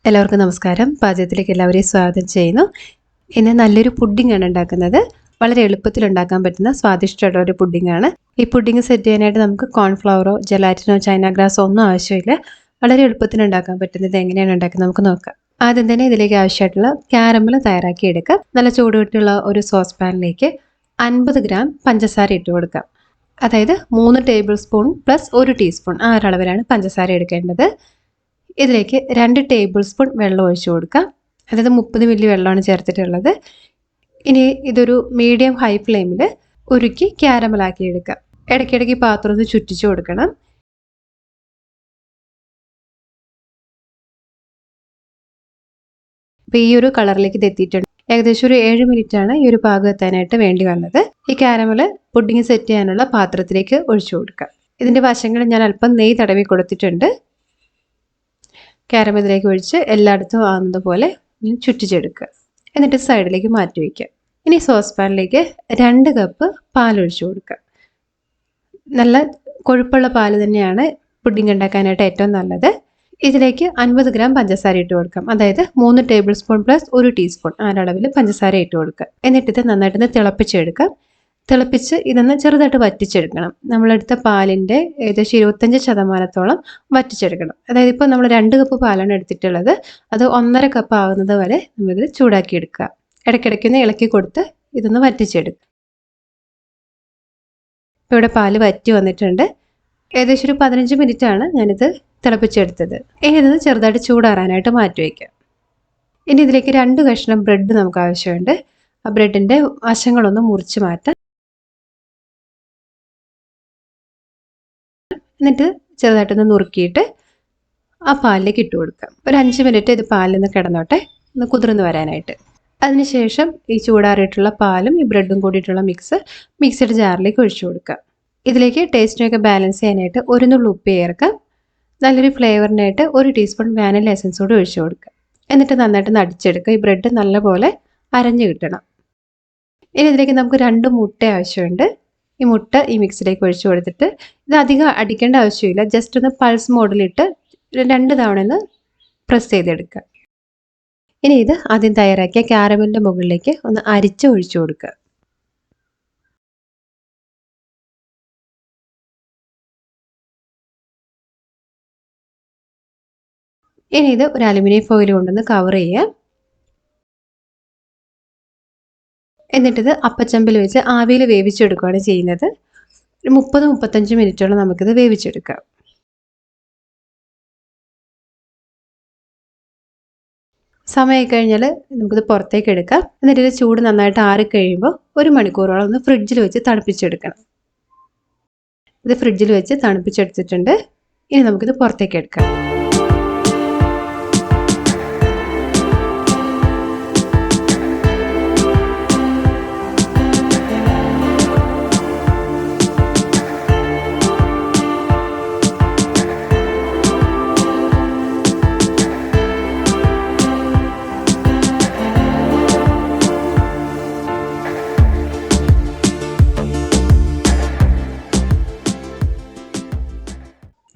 എല്ലാവർക്കും നമസ്കാരം. പാചകത്തിലേക്ക് എല്ലാവരെയും സ്വാഗതം ചെയ്യുന്നു. ഇന്ന് നല്ലൊരു പുഡിംഗ് ആണ് ഉണ്ടാക്കുന്നത്. വളരെ എളുപ്പത്തിൽ ഉണ്ടാക്കാൻ പറ്റുന്ന സ്വാദിഷ്ടമുള്ള ഒരു പുഡിംഗ് ആണ്. ഈ പുഡിംഗ് സെറ്റ് ചെയ്യാനായിട്ട് നമുക്ക് കോൺഫ്ലവറോ ജെലാറ്റിനോ ചൈന ഗ്രാസോ ഒന്നും ആവശ്യമില്ല. വളരെ എളുപ്പത്തിൽ ഉണ്ടാക്കാൻ പറ്റുന്നത് എങ്ങനെയാണ് ഉണ്ടാക്കുന്നത് നമുക്ക് നോക്കാം. ആദ്യം തന്നെ ഇതിലേക്ക് ആവശ്യമായിട്ടുള്ള ക്യാരമൽ തയ്യാറാക്കി എടുക്കാം. നല്ല ചൂടുകൊണ്ടുള്ള ഒരു സോസ് പാനിലേക്ക് 50 ഗ്രാം പഞ്ചസാര ഇട്ട് കൊടുക്കാം. അതായത് 3 ടേബിൾ സ്പൂൺ പ്ലസ് 1 ടീസ്പൂൺ ആ ഒരളവിലാണ് പഞ്ചസാര എടുക്കേണ്ടത്. ഇതിലേക്ക് 2 ടേബിൾ സ്പൂൺ വെള്ളം ഒഴിച്ചു കൊടുക്കാം. അതായത് 30 മില്ലി വെള്ളമാണ് ചേർത്തിട്ടുള്ളത്. ഇനി ഇതൊരു മീഡിയം ഹൈ ഫ്ലെയിമിൽ ഉരുക്കി ക്യാരമലാക്കി എടുക്കാം. ഇടയ്ക്കിടയ്ക്ക് പാത്രം ഒന്ന് ചുറ്റിച്ചു കൊടുക്കണം. അപ്പോൾ ഈ ഒരു കളറിലേക്ക് ഇത് എത്തിയിട്ടുണ്ട്. ഏകദേശം ഒരു 7 മിനിറ്റാണ് ഈ ഒരു പാകം എത്താനായിട്ട് വേണ്ടി വന്നത്. ഈ ക്യാരമൽ പുഡിംഗ് സെറ്റ് ചെയ്യാനുള്ള പാത്രത്തിലേക്ക് ഒഴിച്ചു കൊടുക്കാം. ഇതിൻ്റെ വശങ്ങളിൽ ഞാൻ അല്പം നെയ്യ് തടവി കൊടുത്തിട്ടുണ്ട്. ക്യാരമൽ ഇതിലേക്ക് ഒഴിച്ച് എല്ലായിടത്തും ആകുന്നത് പോലെ ചുറ്റിച്ചെടുക്കുക. എന്നിട്ട് സൈഡിലേക്ക് മാറ്റി വയ്ക്കുക. ഇനി സോസ് പാനിലേക്ക് 2 കപ്പ് പാൽ ഒഴിച്ചു കൊടുക്കുക. നല്ല കൊഴുപ്പുള്ള പാൽ തന്നെയാണ് പുഡിംഗ് ഉണ്ടാക്കാനായിട്ട് ഏറ്റവും നല്ലത്. ഇതിലേക്ക് 50 ഗ്രാം പഞ്ചസാര ഇട്ട് കൊടുക്കാം. അതായത് 3 ടേബിൾ സ്പൂൺ പ്ലസ് 1 ടീസ്പൂൺ ആ അളവിൽ പഞ്ചസാര ഇട്ട് കൊടുക്കുക. എന്നിട്ട് ഇത് നന്നായിട്ടൊന്ന് തിളപ്പിച്ചെടുക്കാം. തിളപ്പിച്ച് ഇതൊന്ന് ചെറുതായിട്ട് വറ്റിച്ചെടുക്കണം. നമ്മളെടുത്ത പാലിൻ്റെ ഏകദേശം 25% വറ്റിച്ചെടുക്കണം. അതായത് ഇപ്പോൾ നമ്മൾ 2 കപ്പ് പാലാണ് എടുത്തിട്ടുള്ളത്. അത് 1.5 കപ്പ് ആകുന്നത് വരെ നമ്മളിത് ചൂടാക്കി എടുക്കുക. ഇടയ്ക്കിടയ്ക്കൊന്ന് ഇളക്കി കൊടുത്ത് ഇതൊന്ന് വറ്റിച്ചെടുക്കുക. ഇപ്പോൾ ഇവിടെ പാല് വറ്റി വന്നിട്ടുണ്ട്. ഏകദേശം ഒരു 15 മിനിറ്റാണ് ഞാനിത് തിളപ്പിച്ചെടുത്തത്. ഇനി ഇത് ചെറുതായിട്ട് ചൂടാറാനായിട്ട് മാറ്റി വയ്ക്കാം. ഇനി ഇതിലേക്ക് 2 കഷ്ണം ബ്രെഡ് നമുക്ക് ആവശ്യമുണ്ട്. ആ ബ്രെഡിൻ്റെ വശങ്ങളൊന്ന് മുറിച്ച് മാറ്റാം. എന്നിട്ട് ചെറുതായിട്ടൊന്ന് നുറുക്കിയിട്ട് ആ പാലിലേക്ക് ഇട്ട് കൊടുക്കാം. ഒരു 5 മിനിറ്റ് ഇത് പാലിൽ നിന്ന് കിടന്നോട്ടെ, ഒന്ന് കുതിർന്ന് വരാനായിട്ട്. അതിനുശേഷം ഈ ചൂടാറിയിട്ടുള്ള പാലും ഈ ബ്രെഡും കൂടിയിട്ടുള്ള മിക്സിയുടെ ജാറിലേക്ക് ഒഴിച്ചു കൊടുക്കുക. ഇതിലേക്ക് ടേസ്റ്റിനൊക്കെ ബാലൻസ് ചെയ്യാനായിട്ട് 1 നുള്ളി ഉപ്പ് ചേർക്കാം. നല്ലൊരു ഫ്ലേവറിനായിട്ട് 1 ടീസ്പൂൺ വാനില എസൻസ് കൂടി ഒഴിച്ചു കൊടുക്കുക. എന്നിട്ട് നന്നായിട്ട് അടിച്ചെടുക്കുക. ഈ ബ്രെഡ് നല്ലപോലെ അരഞ്ഞു കിട്ടണം. ഇനി ഇതിലേക്ക് നമുക്ക് 2 മുട്ട ആവശ്യമുണ്ട്. ഈ മുട്ട ഈ മിക്സിലേക്ക് ഒഴിച്ചു കൊടുത്തിട്ട് ഇത് അധികം അടിക്കേണ്ട ആവശ്യമില്ല. ജസ്റ്റ് ഒന്ന് പൾസ് മോഡിലിട്ട് 2 തവണ ഒന്ന് പ്രസ് ചെയ്തെടുക്കുക. ഇനി ഇത് ആദ്യം തയ്യാറാക്കിയ ക്യാരമലിൻ്റെ മുകളിലേക്ക് ഒന്ന് അരിച്ച് ഒഴിച്ചു കൊടുക്കുക. ഇനി ഇത് ഒരു അലുമിനിയം ഫോയിൽ കൊണ്ടൊന്ന് കവർ ചെയ്യുക. എന്നിട്ടിത് അപ്പച്ചമ്പിൽ വെച്ച് ആവിയിൽ വേവിച്ചെടുക്കുകയാണ് ചെയ്യുന്നത്. ഒരു 30-35 മിനിറ്റോളം നമുക്കിത് വേവിച്ചെടുക്കാം. സമയമായി കഴിഞ്ഞാൽ നമുക്കിത് പുറത്തേക്ക് എടുക്കാം. എന്നിട്ട് ഇത് ചൂട് നന്നായിട്ട് ആറിക്കഴിയുമ്പോൾ 1 മണിക്കൂറോളം ഒന്ന് ഫ്രിഡ്ജിൽ വെച്ച് തണുപ്പിച്ചെടുക്കണം. ഇത് ഫ്രിഡ്ജിൽ വെച്ച് തണുപ്പിച്ചെടുത്തിട്ടുണ്ട്. ഇനി നമുക്കിത് പുറത്തേക്ക് എടുക്കാം.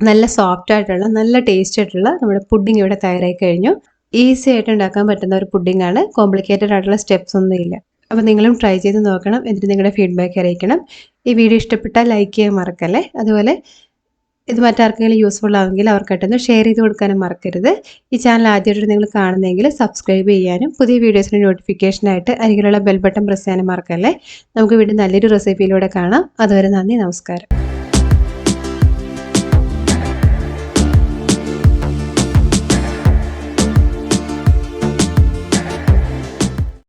നല്ല സോഫ്റ്റ് ആയിട്ടുള്ള നല്ല ടേസ്റ്റ് ആയിട്ടുള്ള നമ്മുടെ പുഡിംഗ് ഇവിടെ തയ്യാറായി കഴിഞ്ഞു. ഈസി ആയിട്ട് ഉണ്ടാക്കാൻ പറ്റുന്ന ഒരു പുഡിംഗ് ആണ്. കോംപ്ലിക്കേറ്റഡ് ആയിട്ടുള്ള സ്റ്റെപ്സ് ഒന്നും ഇല്ല. അപ്പോൾ നിങ്ങളും ട്രൈ ചെയ്ത് നോക്കണം. എന്നിട്ട് നിങ്ങളുടെ ഫീഡ്ബാക്ക് അറിയിക്കണം. ഈ വീഡിയോ ഇഷ്ടപ്പെട്ടാൽ ലൈക്ക് ചെയ്യാൻ മറക്കല്ലേ. അതുപോലെ ഇത് മറ്റാർക്കെങ്കിലും യൂസ്ഫുൾ ആവുമെങ്കിൽ അവർക്കായിട്ടൊന്ന് ഷെയർ ചെയ്ത് കൊടുക്കാനും മറക്കരുത്. ഈ ചാനൽ ആദ്യമായിട്ട് നിങ്ങൾ കാണുന്നതെങ്കിൽ സബ്സ്ക്രൈബ് ചെയ്യാനും പുതിയ വീഡിയോസിൻ്റെ നോട്ടിഫിക്കേഷനായിട്ട് അരികിലുള്ള ബെൽ ബട്ടൺ പ്രസ് ചെയ്യാനും മറക്കല്ലേ. നമുക്ക് വീണ്ടും നല്ലൊരു റെസിപ്പിയിലൂടെ കാണാം. അതുവരെ നന്ദി, നമസ്കാരം.